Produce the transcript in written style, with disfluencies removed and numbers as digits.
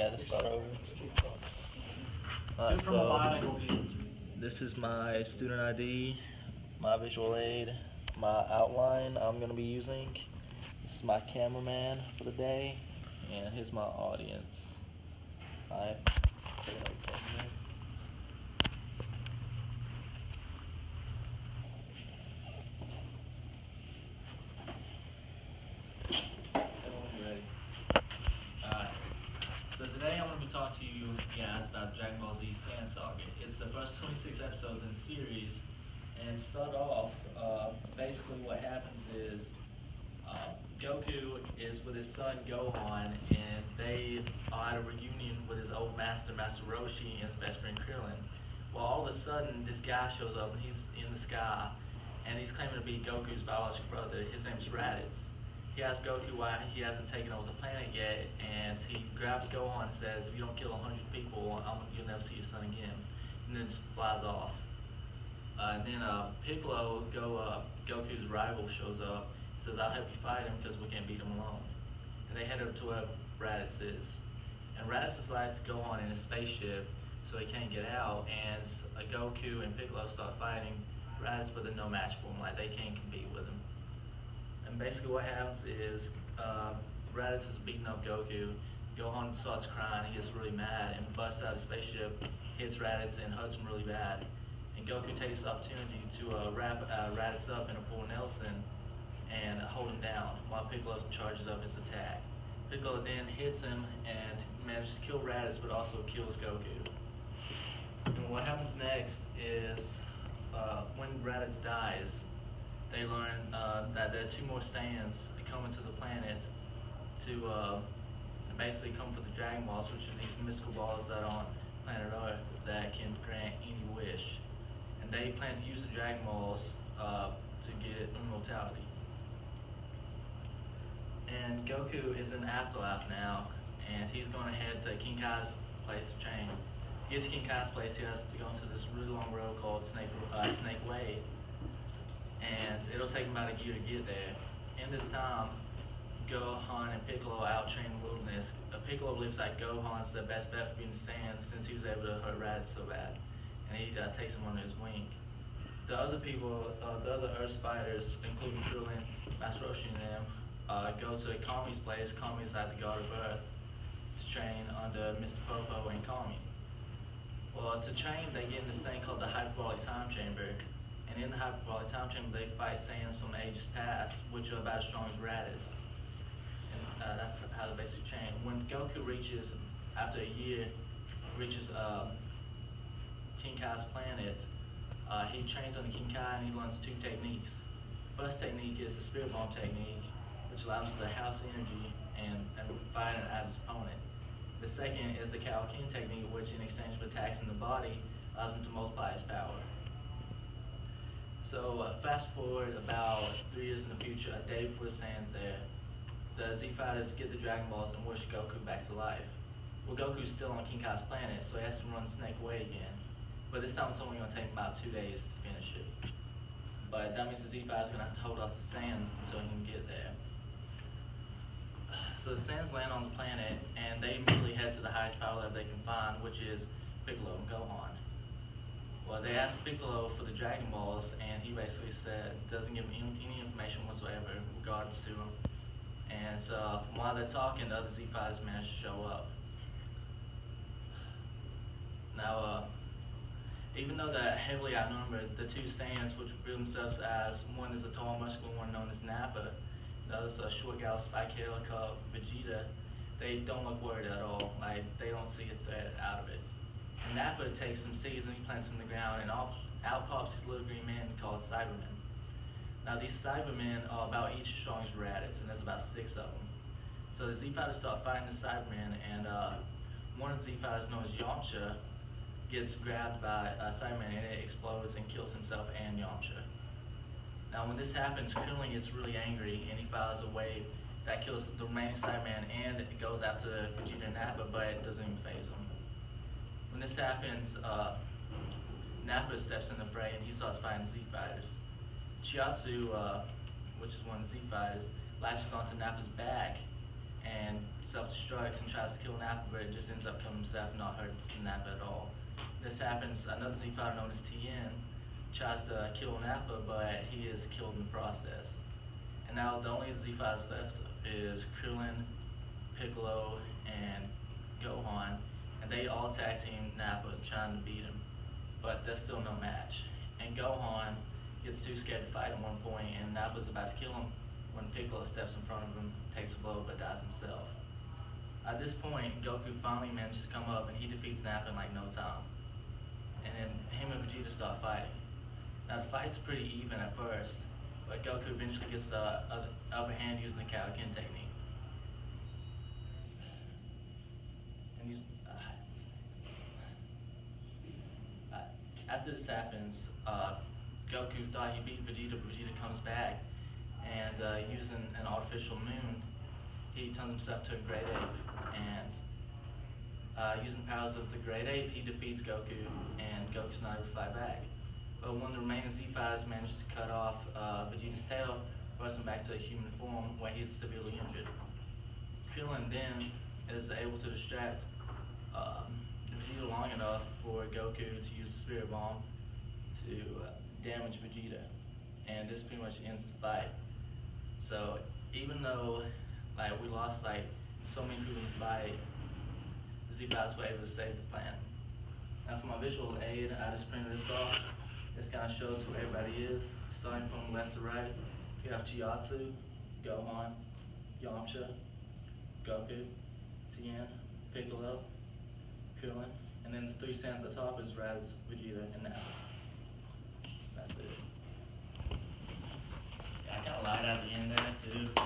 Yeah, just start over. Just from a wide angle view. This is my student ID, my visual aid, my outline I'm going to be using. This is my cameraman for the day, and here's my audience. Alright. Ready. Alright. So today I'm going to be talking to you guys about Dragon Ball Z Sand Saga. It's the first 26 episodes in the series, and to start off, basically what happens is Goku is with his son Gohan, and they are at a reunion with his old master, Master Roshi, and his best friend Krillin. Well, all of a sudden, this guy shows up, and he's in the sky, and he's claiming to be Goku's biological brother. His name's Raditz. He asks Goku why he hasn't taken over the planet yet, and he grabs Gohan and says, "If you don't kill 100 people, you'll never see your son again," and then just flies off. And then Piccolo, Goku's rival, shows up. He says, "I'll help you fight him because we can't beat him alone." And they head up to where Raditz is. And Raditz decides to go on in a spaceship so he can't get out. And Goku and Piccolo start fighting Raditz, but they're no match for him. Like, they can't compete with him. And basically what happens is Raditz is beating up Goku. Gohan starts crying. He gets really mad and busts out of the spaceship, hits Raditz, and hurts him really bad. And Goku takes the opportunity to wrap Raditz up in a full Nelson and hold him down while Piccolo charges up his attack. Piccolo then hits him and manages to kill Raditz, but also kills Goku. And what happens next is when Raditz dies, they learn that there are two more Saiyans coming to the planet to basically come for the Dragon Balls, which are these mystical balls that are on planet Earth that can grant any wish. And they plan to use the Dragon Balls to get immortality. And Goku is in the afterlife now, and he's going to head to King Kai's place to train. To get to King Kai's place, he has to go into this really long road called Snake Way, and it'll take him about a year to get there. In this time, Gohan and Piccolo out-train the wilderness. Piccolo believes that Gohan's the best bet for being Saiyan since he was able to hurt Raditz so bad, and he takes him under his wing. The other people, the other Earth Spiders, including Krillin, Master Roshi, and them, go to Kami's place. Kami is like the god of Earth, to train under Mr. Popo and Kami. Well, to train, they get in this thing called the Hyperbolic Time Chamber, and in the Hyperbolic Time Chamber, they fight Saiyans from ages past, which are about as strong as Raditz. And that's how they basically train. When Goku reaches, after a year, reaches King Kai's planet, he trains on the King Kai and he learns two techniques. First technique is the Spirit Bomb technique, which allows him to house energy and fire it at his opponent. The second is the Kaioken technique, which in exchange for attacks in the body, allows him to multiply his power. So fast forward about 3 years in the future, a day before the Saiyans there, the Z Fighters get the Dragon Balls and wish Goku back to life. Well, Goku's still on King Kai's planet, so he has to run Snake Way again. But this time it's only going to take about 2 days to finish it. But that means the Z Fighters are going to have to hold off the Saiyans until he can get there. So the Saiyans land on the planet, and they immediately head to the highest power level they can find, which is Piccolo and Gohan. Well, they asked Piccolo for the Dragon Balls, and he basically said doesn't give them any information whatsoever in regards to them. And so while they're talking, the other Z Fighters manage to show up. Now, even though they're heavily outnumbered, the two Saiyans, which reveal themselves as, one is a tall, muscular one known as Nappa, the other's a short guy with spiked hair called Vegeta, they don't look worried at all. Like, they don't see a threat out of it. And Nappa takes some seeds and he plants them in the ground, and out pops these little green men called Cybermen. Now, these Cybermen are about each as strong as Raditz, and there's about 6 of them. So the Z Fighters start fighting the Cybermen, and one of the Z Fighters, known as Yamcha, gets grabbed by Cyberman, and it explodes and kills himself and Yamcha. Now, when this happens, Krillin gets really angry, and he fires a wave that kills the remaining Cyberman, and it goes after Vegeta and Nappa, but it doesn't even phase them. When this happens, Nappa steps in the fray, and he starts fighting Z Fighters. Chiatsu, which is one of the Z Fighters, latches onto Nappa's back, and self-destructs and tries to kill Nappa, but it just ends up killing himself and not hurting Nappa at all. This happens, another Z fighter known as Tien tries to kill Nappa, but he is killed in the process. And now the only Z fighters left is Krillin, Piccolo, and Gohan, and they all tag team Nappa trying to beat him, but there's still no match. And Gohan gets too scared to fight at one point, and Nappa's about to kill him when Piccolo steps in front of him, takes a blow, but dies himself. At this point, Goku finally manages to come up, and he defeats Nappa in like no time. And then him and Vegeta start fighting. Now the fight's pretty even at first, but Goku eventually gets the upper hand using the Kaioken technique. And after this happens, Goku thought he beat Vegeta, but Vegeta comes back, and using an artificial moon, he turns himself to a great ape, and using the powers of the great ape, he defeats Goku, and Goku's not able to fight back. But one of the remaining Z fighters manages to cut off Vegeta's tail, thrust him back to a human form where he's severely injured. Krillin then is able to distract Vegeta long enough for Goku to use the Spirit Bomb to damage Vegeta, and this pretty much ends the fight. So even though like we lost like so many people in the fight, the Z fighters were able to save the planet. Now for my visual aid, I just printed this off. This kind of shows who everybody is, starting from left to right. You have Chiatsu, Gohan, Yamcha, Goku, Tien, Piccolo, Krillin, and then the three Saiyans at the top is Raditz, Vegeta, and Nappa. That's it. Yeah, I kind of lied at the end there too.